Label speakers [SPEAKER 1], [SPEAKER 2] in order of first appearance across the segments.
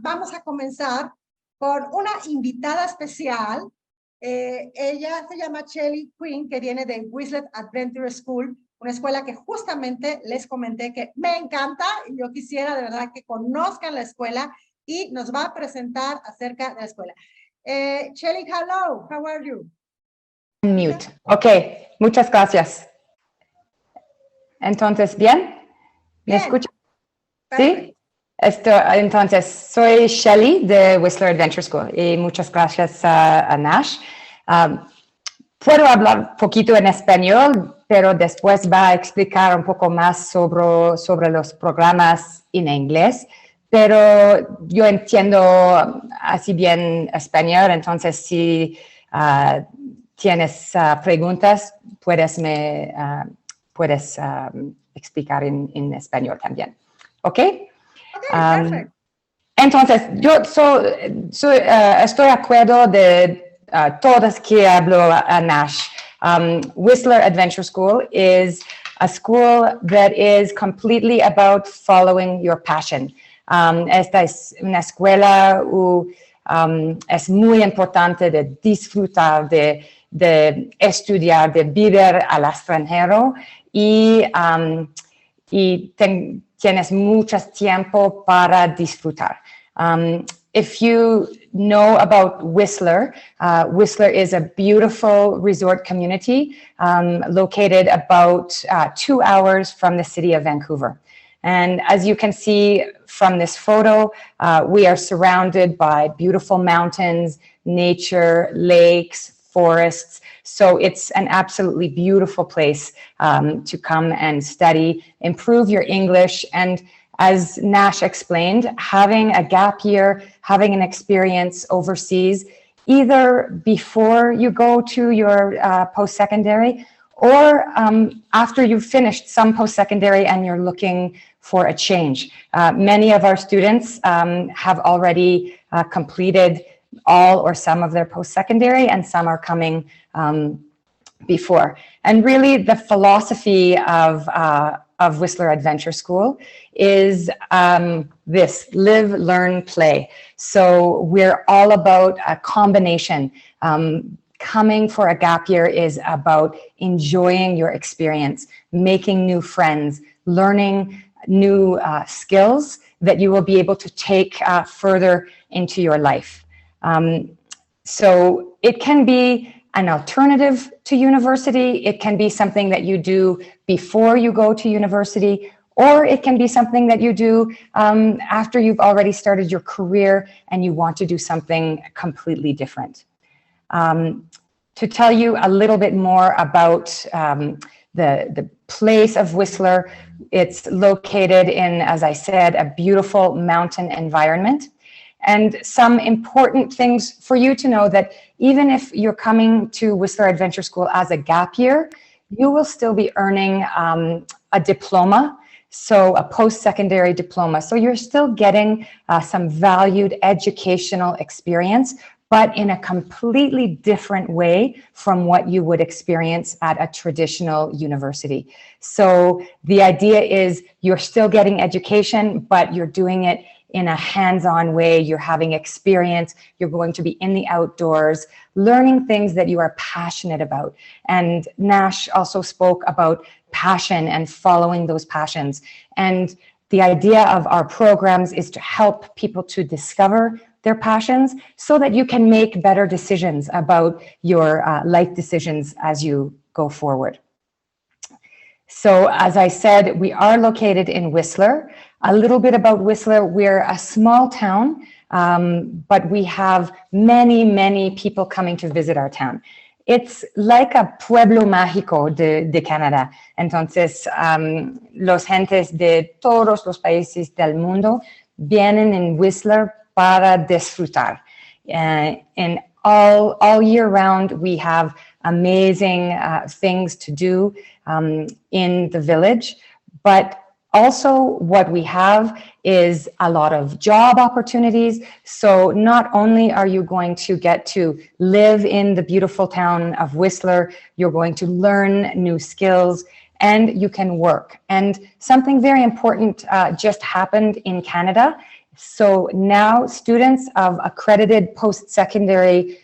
[SPEAKER 1] vamos a comenzar con una invitada especial. Ella se llama Shelly Quinn, que viene de Whistler Adventure School, una escuela que justamente les comenté que me encanta y yo quisiera de verdad que conozcan la escuela y nos va a presentar acerca de la escuela. Shelly, hello, how are you?
[SPEAKER 2] Mute. Ok, muchas gracias. Entonces, ¿bien? ¿Me escuchan? ¿Sí? Entonces, soy Shelly de Whistler Adventure School y muchas gracias a Nash. Puedo hablar un poquito en español, pero después va a explicar un poco más sobre los programas en inglés. Pero yo entiendo así bien español, entonces si tienes preguntas, puedes explicar en español también. ¿Ok?
[SPEAKER 1] Perfecto.
[SPEAKER 2] Entonces, yo estoy de acuerdo de todas que habló a Nash. Whistler Adventure School is a school that is completely about following your passion. Esta es una escuela es muy importante de disfrutar, de estudiar, de vivir al extranjero y tienes mucho tiempo para disfrutar. If you know about Whistler, Whistler is a beautiful resort community located about 2 hours from the city of Vancouver. And as you can see from this photo, we are surrounded by beautiful mountains, nature, lakes, forests. So it's an absolutely beautiful place to come and study, improve your English, and as Nash explained, having a gap year, having an experience overseas, either before you go to your post-secondary or after you've finished some post-secondary and you're looking for a change. Many of our students have already completed all or some of their post-secondary, and some are coming before. And really the philosophy of Whistler Adventure School is this: live, learn, play. So we're all about a combination. Coming for a gap year is about enjoying your experience, making new friends, learning new skills that you will be able to take further into your life. So it can be an alternative to university. It can be something that you do before you go to university, or it can be something that you do after you've already started your career and you want to do something completely different. To tell you a little bit more about the place of Whistler, it's located in, as I said, a beautiful mountain environment. And some important things for you to know that even if you're coming to Whistler Adventure School as a gap year, you will still be earning a diploma, so a post-secondary diploma. So you're still getting some valued educational experience, but in a completely different way from what you would experience at a traditional university. So the idea is you're still getting education, but you're doing it in a hands-on way. You're having experience, you're going to be in the outdoors, learning things that you are passionate about. And Nash also spoke about passion and following those passions. And the idea of our programs is to help people to discover their passions so that you can make better decisions about your life decisions as you go forward. So as I said, we are located in Whistler. A little bit about Whistler: we're a small town, but we have many, many people coming to visit our town. It's like a pueblo mágico de Canadá. Entonces, los gentes de todos los países del mundo vienen en Whistler para disfrutar. And all year round, we have amazing things to do in the village. But also what we have is a lot of job opportunities. So not only are you going to get to live in the beautiful town of Whistler, you're going to learn new skills and you can work. And something very important just happened in Canada. So now students of accredited post-secondary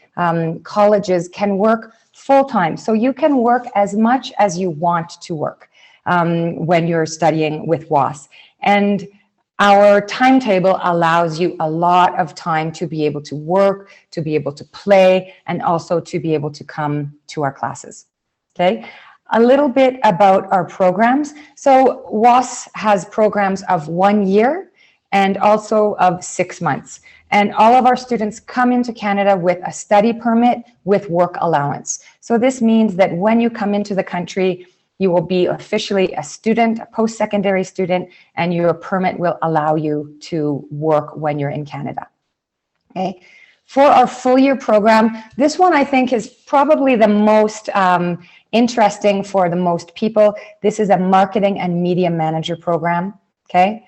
[SPEAKER 2] colleges can work full-time. So you can work as much as you want to work when you're studying with WAS. And our timetable allows you a lot of time to be able to work, to be able to play, and also to be able to come to our classes, okay? A little bit about our programs. So WAS has programs of 1 year and also of 6 months. And all of our students come into Canada with a study permit with work allowance. So this means that when you come into the country, you will be officially a student, a post-secondary student, and your permit will allow you to work when you're in Canada. Okay. For our full year program, this one I think is probably the most interesting for the most people. This is a marketing and media manager program. Okay.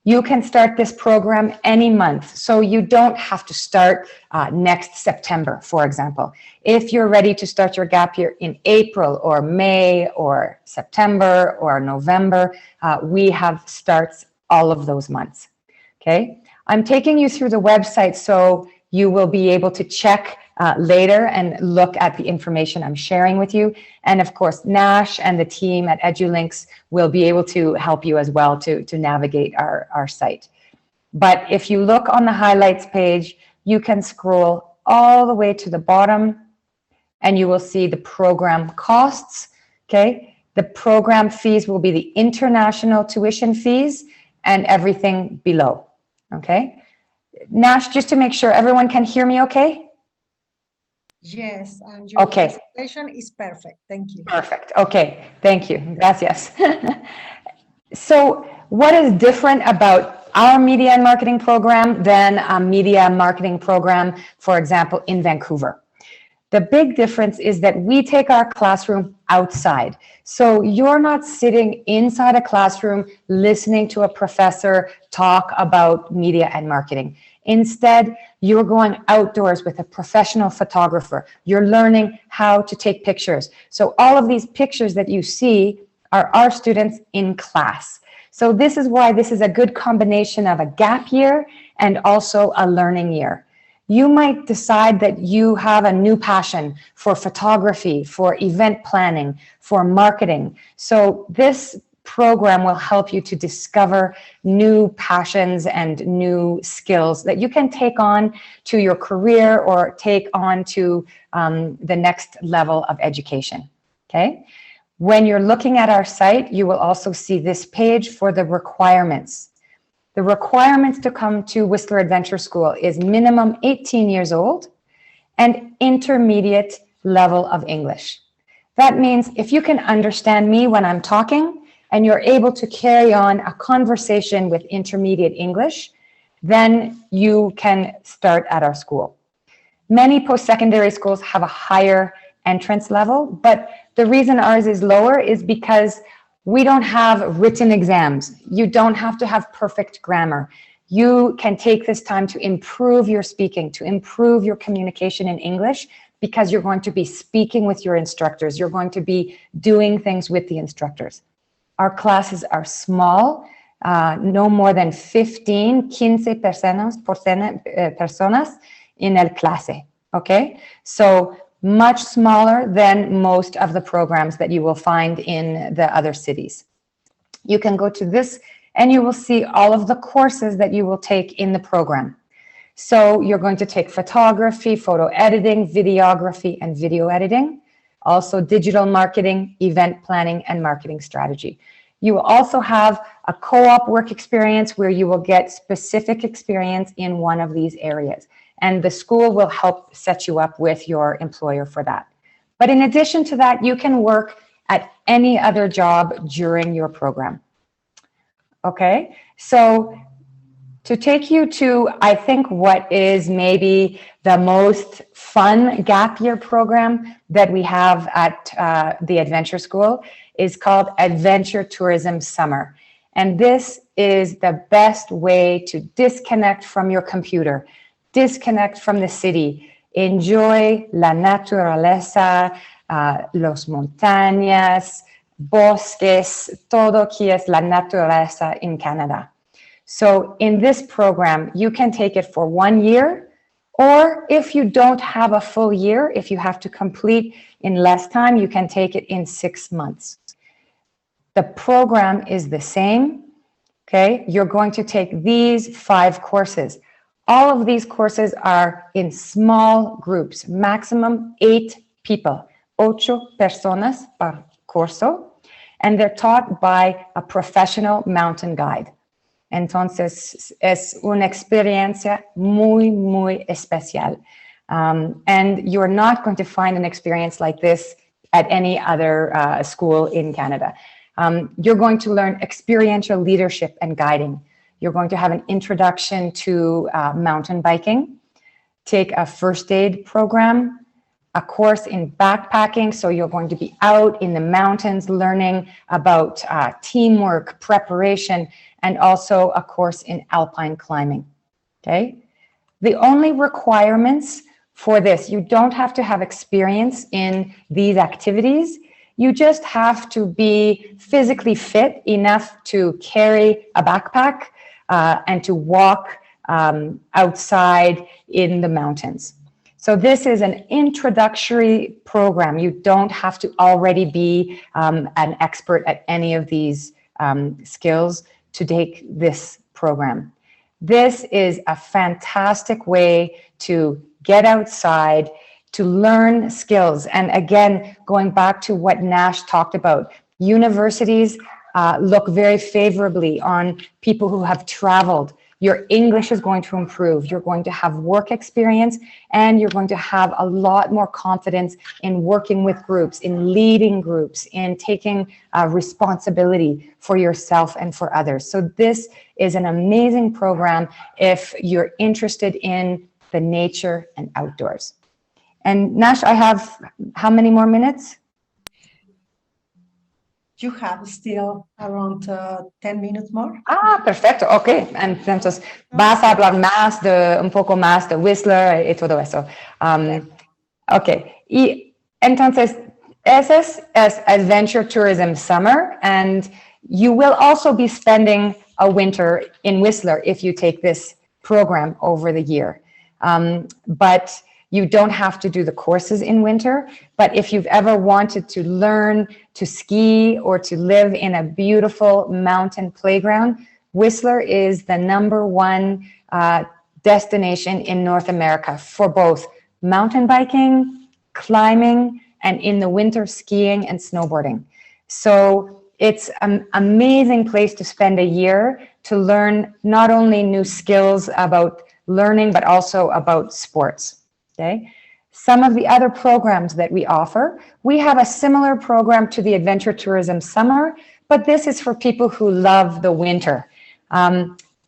[SPEAKER 2] You can start this program any month, so you don't have to start next September, for example. If you're ready to start your gap year in April or May or September or November, we have starts all of those months, okay? I'm taking you through the website so you will be able to check later and look at the information I'm sharing with you. And of course, Nash and the team at EduLinks will be able to help you as well to navigate our site. But if you look on the highlights page, you can scroll all the way to the bottom and you will see the program costs, okay? The program fees will be the international tuition fees and everything below, okay? Nash, just to make sure everyone can hear me okay?
[SPEAKER 1] Yes, and your presentation is perfect. Thank you.
[SPEAKER 2] Perfect. Okay. Thank you. Gracias. So what is different about our media and marketing program than a media and marketing program, for example, in Vancouver? The big difference is that we take our classroom outside. So you're not sitting inside a classroom listening to a professor talk about media and marketing. Instead, you're going outdoors with a professional photographer. You're learning how to take pictures. So all of these pictures that you see are our students in class. So this is why this is a good combination of a gap year and also a learning year. You might decide that you have a new passion for photography, for event planning, for marketing. So this program will help you to discover new passions and new skills that you can take on to your career or take on to the next level of education, okay? When you're looking at our site, you will also see this page for the requirements. The requirements to come to Whistler Adventure School is minimum 18 years old and intermediate level of English. That means if you can understand me when I'm talking and you're able to carry on a conversation with intermediate English, then you can start at our school. Many post-secondary schools have a higher entrance level, but the reason ours is lower is because we don't have written exams. You don't have to have perfect grammar. You can take this time to improve your speaking, to improve your communication in English, because you're going to be speaking with your instructors. You're going to be doing things with the instructors. Our classes are small, no more than 15 personas in el clase, okay? So much smaller than most of the programs that you will find in the other cities. You can go to this and you will see all of the courses that you will take in the program. So you're going to take photography, photo editing, videography, and video editing. Also digital marketing, event planning, and marketing strategy. You will also have a co-op work experience where you will get specific experience in one of these areas. And the school will help set you up with your employer for that. But in addition to that, you can work at any other job during your program. Okay, so to take you to, I think, what is maybe the most fun gap year program that we have at the Adventure School is called Adventure Tourism Summer. And this is the best way to disconnect from your computer, disconnect from the city, enjoy la naturaleza, los montañas, bosques, todo que es la naturaleza in Canada. So in this program, you can take it for 1 year, or if you don't have a full year, if you have to complete in less time, you can take it in 6 months. The program is the same, okay? You're going to take these 5 courses. All of these courses are in small groups, maximum 8 people, 8 personas par curso, and they're taught by a professional mountain guide. Entonces, es una experiencia muy, muy especial. And you're not going to find an experience like this at any other school in Canada. You're going to learn experiential leadership and guiding. You're going to have an introduction to mountain biking, take a first aid program, a course in backpacking. So you're going to be out in the mountains learning about teamwork, preparation, and also a course in alpine climbing, okay? The only requirements for this, you don't have to have experience in these activities. You just have to be physically fit enough to carry a backpack and to walk outside in the mountains. So this is an introductory program. You don't have to already be an expert at any of these skills to take this program. This is a fantastic way to get outside, to learn skills. And again, going back to what Nash talked about, universities look very favorably on people who have traveled. Your English is going to improve. You're going to have work experience, and you're going to have a lot more confidence in working with groups, in leading groups, in taking responsibility for yourself and for others. So this is an amazing program if you're interested in the nature and outdoors. And Nash, I have how many more minutes?
[SPEAKER 1] You have still around 10 minutes more.
[SPEAKER 2] Ah, perfecto, ok. Entonces, vas a hablar más un poco más de Whistler y todo eso. Ok, y entonces, ese es Adventure Tourism Summer, and you will also be spending a winter in Whistler if you take this program over the year. But you don't have to do the courses in winter, but if you've ever wanted to learn to ski or to live in a beautiful mountain playground, Whistler is the #1 destination in North America for both mountain biking, climbing, and in the winter skiing and snowboarding. So it's an amazing place to spend a year to learn not only new skills about learning, but also about sports. Okay. Some of the other programs that we offer, we have a similar program to the Adventure Tourism Summer, but this is for people who love the winter.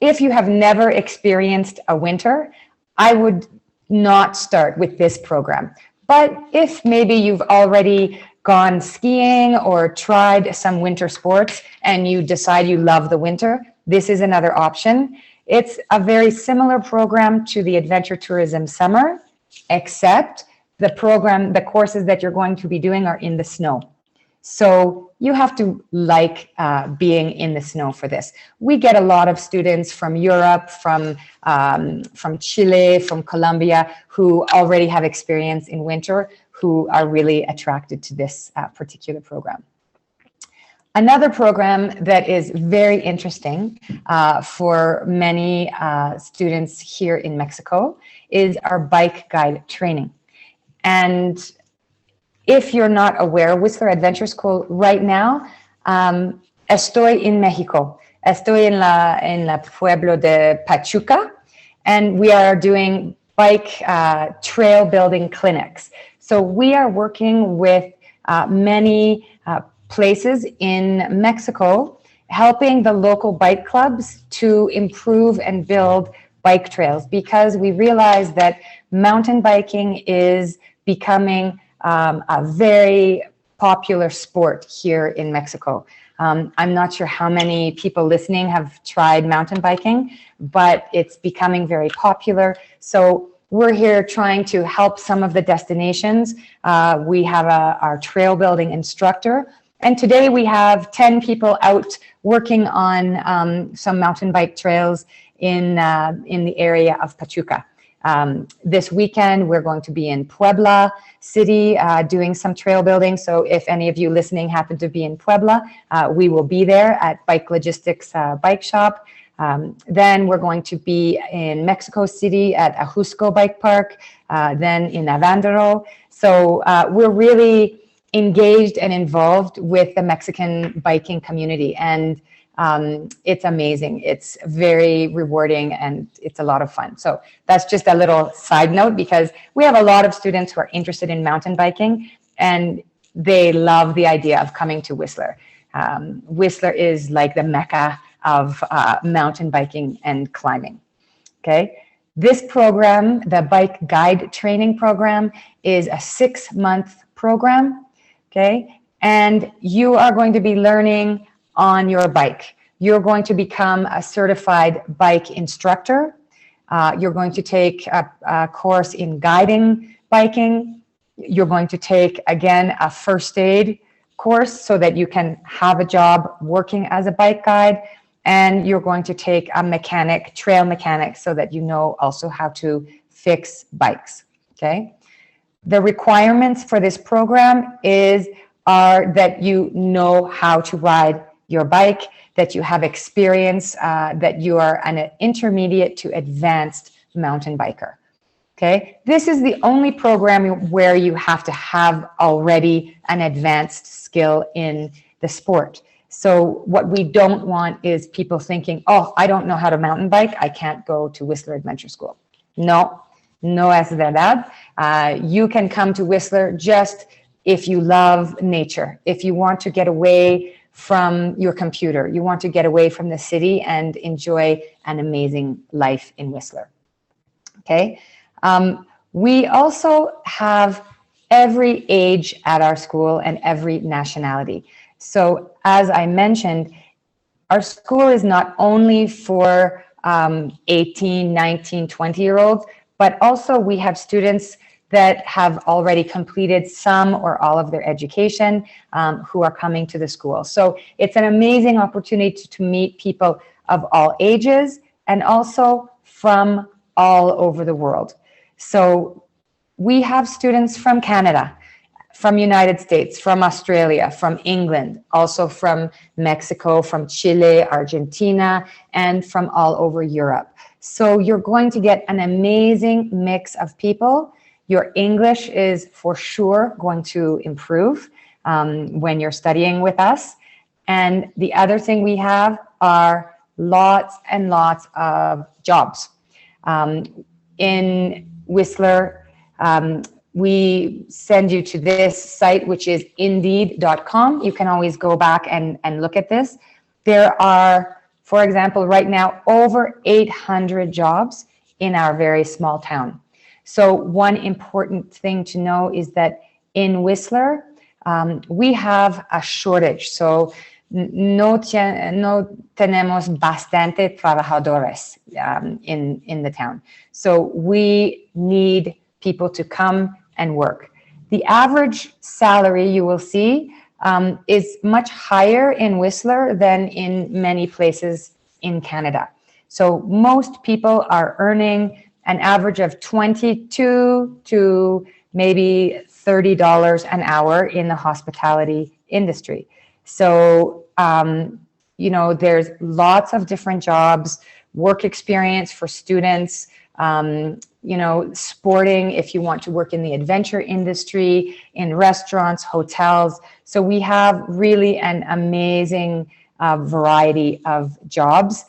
[SPEAKER 2] If you have never experienced a winter, I would not start with this program. But if maybe you've already gone skiing or tried some winter sports and you decide you love the winter, this is another option. It's a very similar program to the Adventure Tourism Summer, except the courses that you're going to be doing are in the snow. So you have to like being in the snow for this. We get a lot of students from Europe, from Chile, from Colombia, who already have experience in winter, who are really attracted to this particular program. Another program that is very interesting for many students here in Mexico is our bike guide training. And if you're not aware, Whistler Adventure School right now, estoy en México. Estoy en la pueblo de Pachuca, and we are doing bike trail building clinics. So we are working with many places in Mexico, helping the local bike clubs to improve and build bike trails, because we realize that mountain biking is becoming a very popular sport here in Mexico. I'm not sure how many people listening have tried mountain biking, but it's becoming very popular. So we're here trying to help some of the destinations. We have our trail building instructor And today we have 10 people out working on some mountain bike trails in the area of Pachuca. This weekend, we're going to be in Puebla City doing some trail building. So if any of you listening happen to be in Puebla, we will be there at Bike Logistics Bike Shop. Then we're going to be in Mexico City at Ajusco Bike Park, then in Avandero. So we're really engaged and involved with the Mexican biking community, and it's amazing. It's very rewarding and it's a lot of fun. So that's just a little side note, because we have a lot of students who are interested in mountain biking and they love the idea of coming to Whistler. Whistler is like the mecca of mountain biking and climbing. Okay. This program, the Bike Guide Training Program, is a 6-month program. Okay. And you are going to be learning on your bike. You're going to become a certified bike instructor. You're going to take a course in guiding biking. You're going to take, again, a first aid course so that you can have a job working as a bike guide. And you're going to take a trail mechanic, so that you know also how to fix bikes. Okay. The requirements for this program are that you know how to ride your bike, that you have experience, that you are an intermediate to advanced mountain biker. Okay, this is the only program where you have to have already an advanced skill in the sport. So what we don't want is people thinking, oh, I don't know how to mountain bike, I can't go to Whistler Adventure School. No es verdad. You can come to Whistler just if you love nature, if you want to get away from your computer, you want to get away from the city and enjoy an amazing life in Whistler. Okay. We also have every age at our school and every nationality. So as I mentioned, our school is not only for 18, 19, 20-year-olds, but also we have students that have already completed some or all of their education who are coming to the school. So it's an amazing opportunity to meet people of all ages and also from all over the world. So we have students from Canada, from United States, from Australia, from England, also from Mexico, from Chile, Argentina, and from all over Europe. So you're going to get an amazing mix of people. Your English is for sure going to improve when you're studying with us. And the other thing we have are lots and lots of jobs. In Whistler, we send you to this site, which is indeed.com. You can always go back and look at this. There are, for example, right now, over 800 jobs in our very small town. So one important thing to know is that in Whistler, we have a shortage. So no tenemos bastante trabajadores in the town. So we need people to come and work. The average salary you will see is much higher in Whistler than in many places in Canada. So most people are earning an average of $22 to maybe $30 an hour in the hospitality industry. So, there's lots of different jobs, work experience for students, sporting if you want to work in the adventure industry, in restaurants, hotels. So we have really an amazing variety of jobs.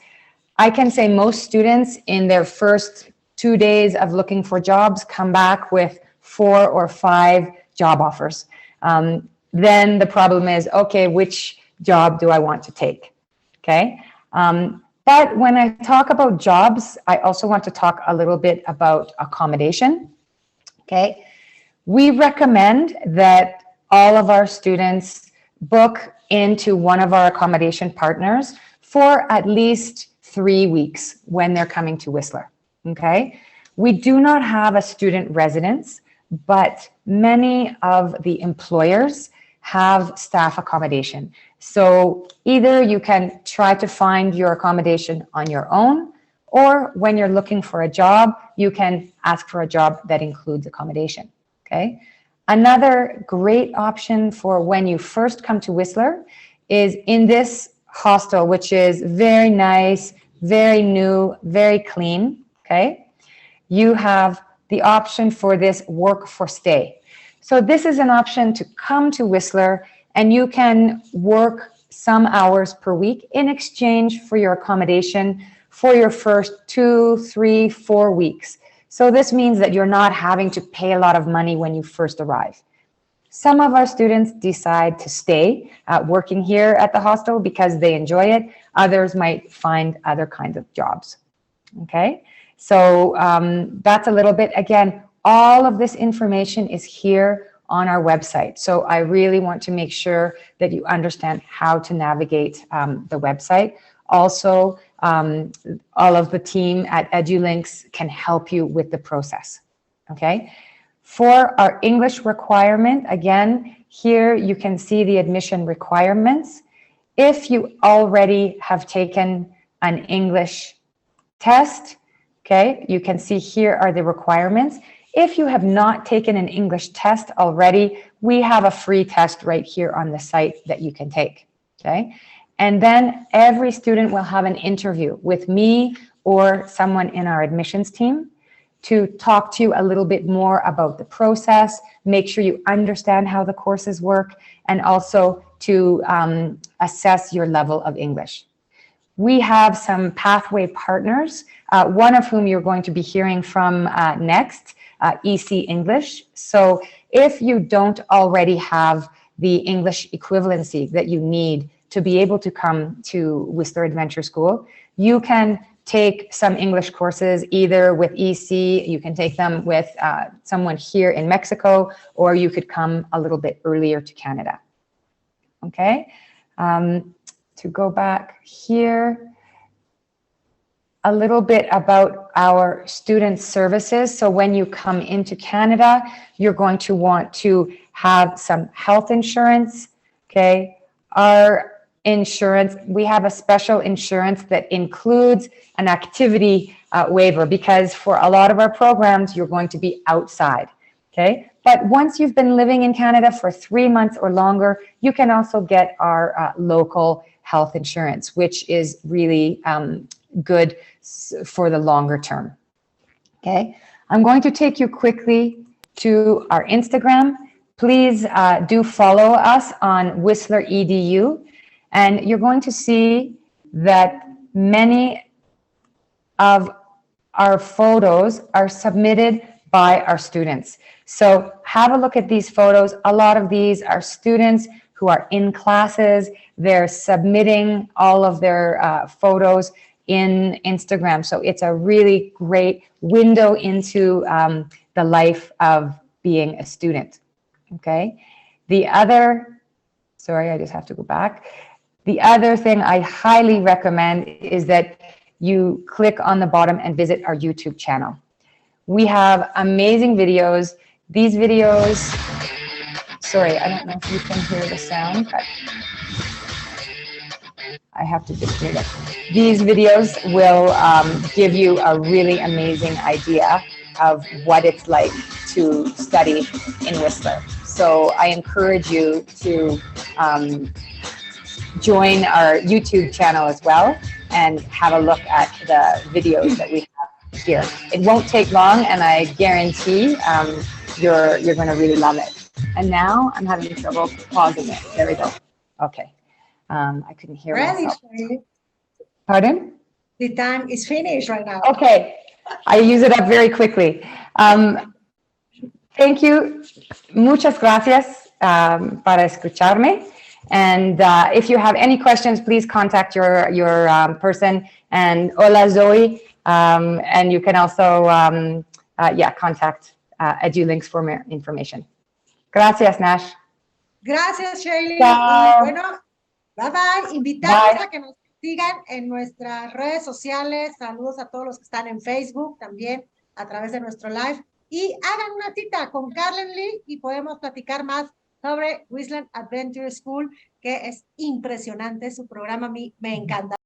[SPEAKER 2] I can say most students in their first 2 days of looking for jobs come back with 4 or 5 job offers. Then the problem is, okay, which job do I want to take? Okay. But when I talk about jobs, I also want to talk a little bit about accommodation. Okay. We recommend that all of our students book into one of our accommodation partners for at least 3 weeks when they're coming to Whistler. Okay. We do not have a student residence, but many of the employers have staff accommodation. So either you can try to find your accommodation on your own, or when you're looking for a job, you can ask for a job that includes accommodation, okay? Another great option for when you first come to Whistler is in this hostel, which is very nice, very new, very clean, okay? You have the option for this work for stay. So this is an option to come to Whistler and you can work some hours per week in exchange for your accommodation for your first 2, 3, 4 weeks. So this means that you're not having to pay a lot of money when you first arrive. Some of our students decide to stay working here at the hostel because they enjoy it. Others might find other kinds of jobs. Okay, so that's a little bit, again, all of this information is here on our website. So I really want to make sure that you understand how to navigate the website. Also, all of the team at EduLinks can help you with the process, okay? For our English requirement, again, here you can see the admission requirements. If you already have taken an English test, okay, you can see here are the requirements. If you have not taken an English test already, we have a free test right here on the site that you can take, okay? And then every student will have an interview with me or someone in our admissions team to talk to you a little bit more about the process, make sure you understand how the courses work, and also to assess your level of English. We have some pathway partners, one of whom you're going to be hearing from next, EC English. So if you don't already have the English equivalency that you need to be able to come to Whistler Adventure School, you can take some English courses either with EC, you can take them with someone here in Mexico, or you could come a little bit earlier to Canada. Okay, to go back here, a little bit about our student services. So when you come into Canada, you're going to want to have some health insurance, okay? Our insurance, we have a special insurance that includes an activity waiver, because for a lot of our programs, you're going to be outside, okay? But once you've been living in Canada for 3 months or longer, you can also get our local health insurance, which is really good for the longer term, okay? I'm going to take you quickly to our Instagram. Please do follow us on Whistler EDU. And you're going to see that many of our photos are submitted by our students. So have a look at these photos. A lot of these are students who are in classes. They're submitting all of their photos in Instagram. So it's a really great window into the life of being a student, okay? The other, sorry, I just have to go back. The other thing I highly recommend is that you click on the bottom and visit our YouTube channel. We have amazing videos. These videos, sorry, I don't know if you can hear the sound, but I have to just do that. These videos will give you a really amazing idea of what it's like to study in Whistler. So I encourage you to join our YouTube channel as well and have a look at the videos that we have here. It won't take long, and I guarantee you're going to really love it. And now I'm having trouble pausing it. There we go. Okay. I couldn't hear myself. Pardon?
[SPEAKER 1] The time is finished right now.
[SPEAKER 2] Okay. I use it up very quickly. Thank you. Muchas gracias para escucharme. And if you have any questions, please contact your person. And hola, Zoe. And you can also, contact EduLinks for more information. Gracias, Nash.
[SPEAKER 1] Gracias, Shirley.
[SPEAKER 2] Chao.
[SPEAKER 1] Y bueno, bye bye. Invitamos a que nos sigan en nuestras redes sociales. Saludos a todos los que están en Facebook también a través de nuestro live. Y hagan una cita con Carlen Lee y podemos platicar más sobre Whistler Adventure School, que es impresionante su programa, a mí me encanta.